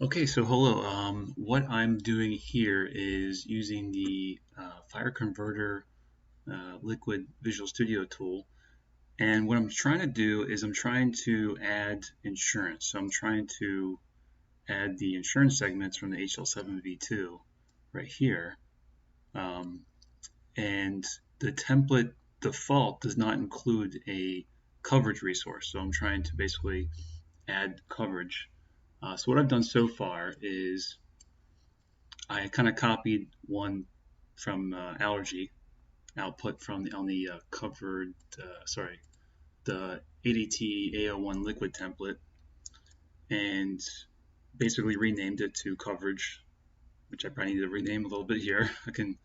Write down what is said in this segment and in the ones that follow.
Okay, so hello. What I'm doing here is using the FHIR Converter Liquid Visual Studio tool. And what I'm trying to do is I'm trying to add insurance. So I'm trying to add the insurance segments from the HL7V2 right here. Um, and the template default does not include a coverage resource. So I'm trying to basically add coverage. So what I've done so far is I kind of copied one from allergy output from on the covered, sorry, the ADT A01 liquid template, and basically renamed it to coverage, which I probably need to rename a little bit here. I can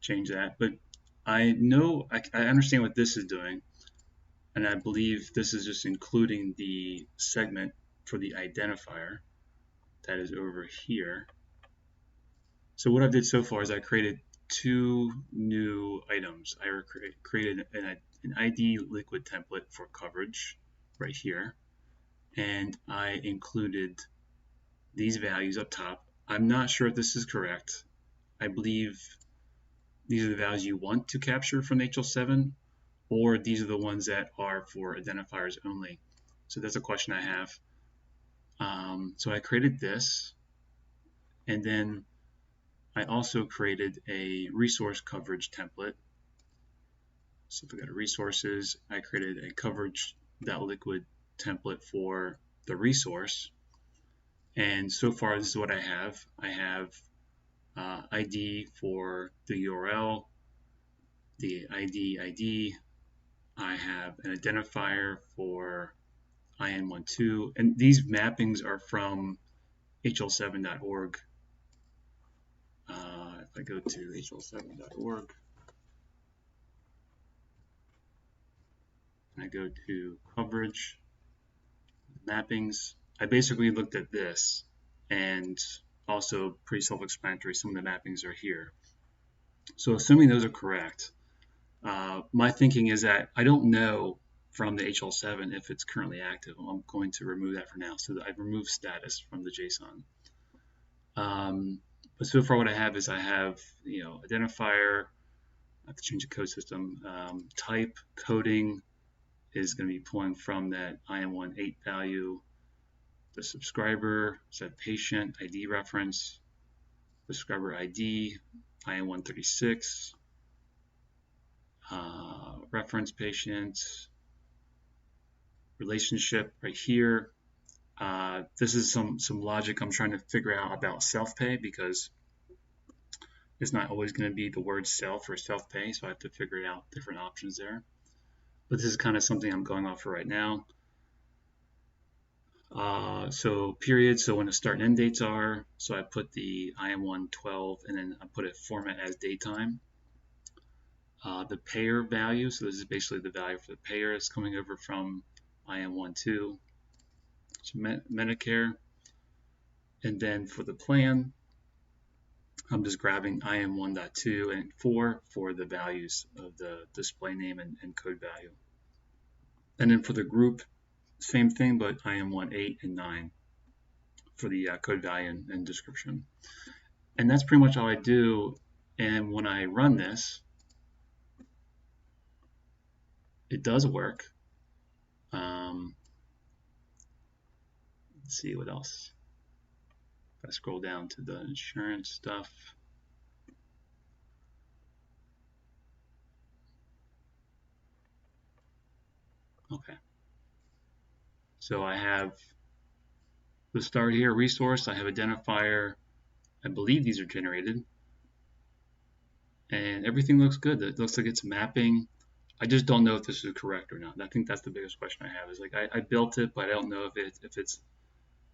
change that, but I know I understand what this is doing, and I believe this is just including the segment for the identifier that is over here. So what I did so far is I created two new items. I created an ID liquid template for coverage right here, and I included these values up top. I'm not sure if this is correct. I believe these are the values you want to capture from HL7, or these are the ones that are for identifiers only. So that's a question I have. So I created this, and then I also created a resource coverage template. So if we go to resources, I created a coverage.liquid template for the resource. And so far, this is what I have. I have ID for the URL, the ID. I have an identifier for IN12, and these mappings are from hl7.org. If I go to hl7.org, and I go to coverage, mappings, I basically looked at this, and also pretty self-explanatory, some of the mappings are here. So assuming those are correct, my thinking is that I don't know from the HL7 if it's currently active. I'm going to remove that for now. So I've removed status from the JSON. But so far what I have is I have, identifier, I have to change the code system, type, coding is going to be pulling from that IM18 value, the subscriber, set patient, ID reference, subscriber ID, IM136, reference patient, relationship right here. This is some logic I'm trying to figure out about self-pay because it's not always going to be the word self or self-pay, so I have to figure out different options there. But this is kind of something I'm going off for right now. So period, so when the start and end dates are, so I put the IM112 and then I put it format as daytime. The payer value, so this is basically the value for the payer is coming over from IM12. So Medicare. And then for the plan, I'm just grabbing IM1.2 and 4 for the values of the display name and code value. And then for the group, same thing, but IM1.8 and 9 for the code value and description. And that's pretty much all I do. And when I run this, it does work. Let's see what else. If I scroll down to the insurance stuff. Okay. So I have the start here, resource. I have identifier. I believe these are generated. And everything looks good. It looks like it's mapping. I just don't know if this is correct or not. I think that's the biggest question I have. Is like I built it, but I don't know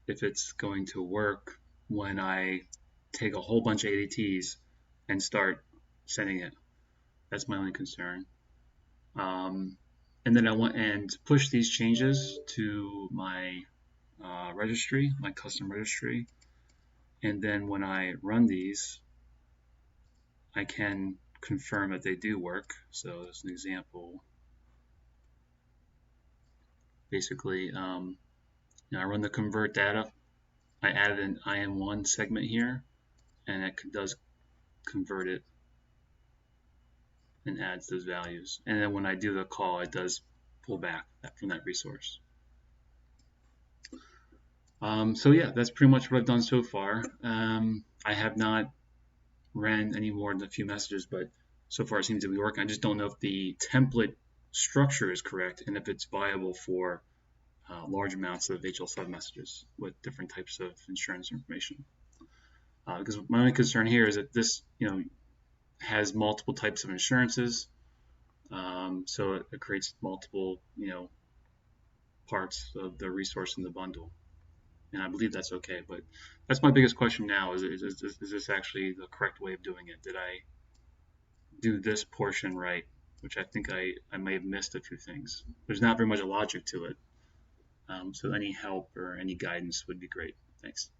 if it's going to work when I take a whole bunch of ADTs and start sending it. That's my only concern. And then I went and push these changes to my registry, my custom registry. And then when I run these, I can confirm that they do work. So as an example, basically, I run the convert data I added an IM1 segment here, and it does convert it and adds those values. And then when I do the call, it does pull back from that resource. So yeah, that's pretty much what I've done so far. I have not ran any more than a few messages, but so far it seems to be working. I just don't know if the template structure is correct and if it's viable for large amounts of HL7 messages with different types of insurance information. Because my only concern here is that this, has multiple types of insurances, so it creates multiple, parts of the resource in the bundle. And I believe that's okay, but that's my biggest question now: is this actually the correct way of doing it? Did I do this portion right? Which I think I may have missed a few things. There's not very much logic to it. So any help or any guidance would be great. Thanks.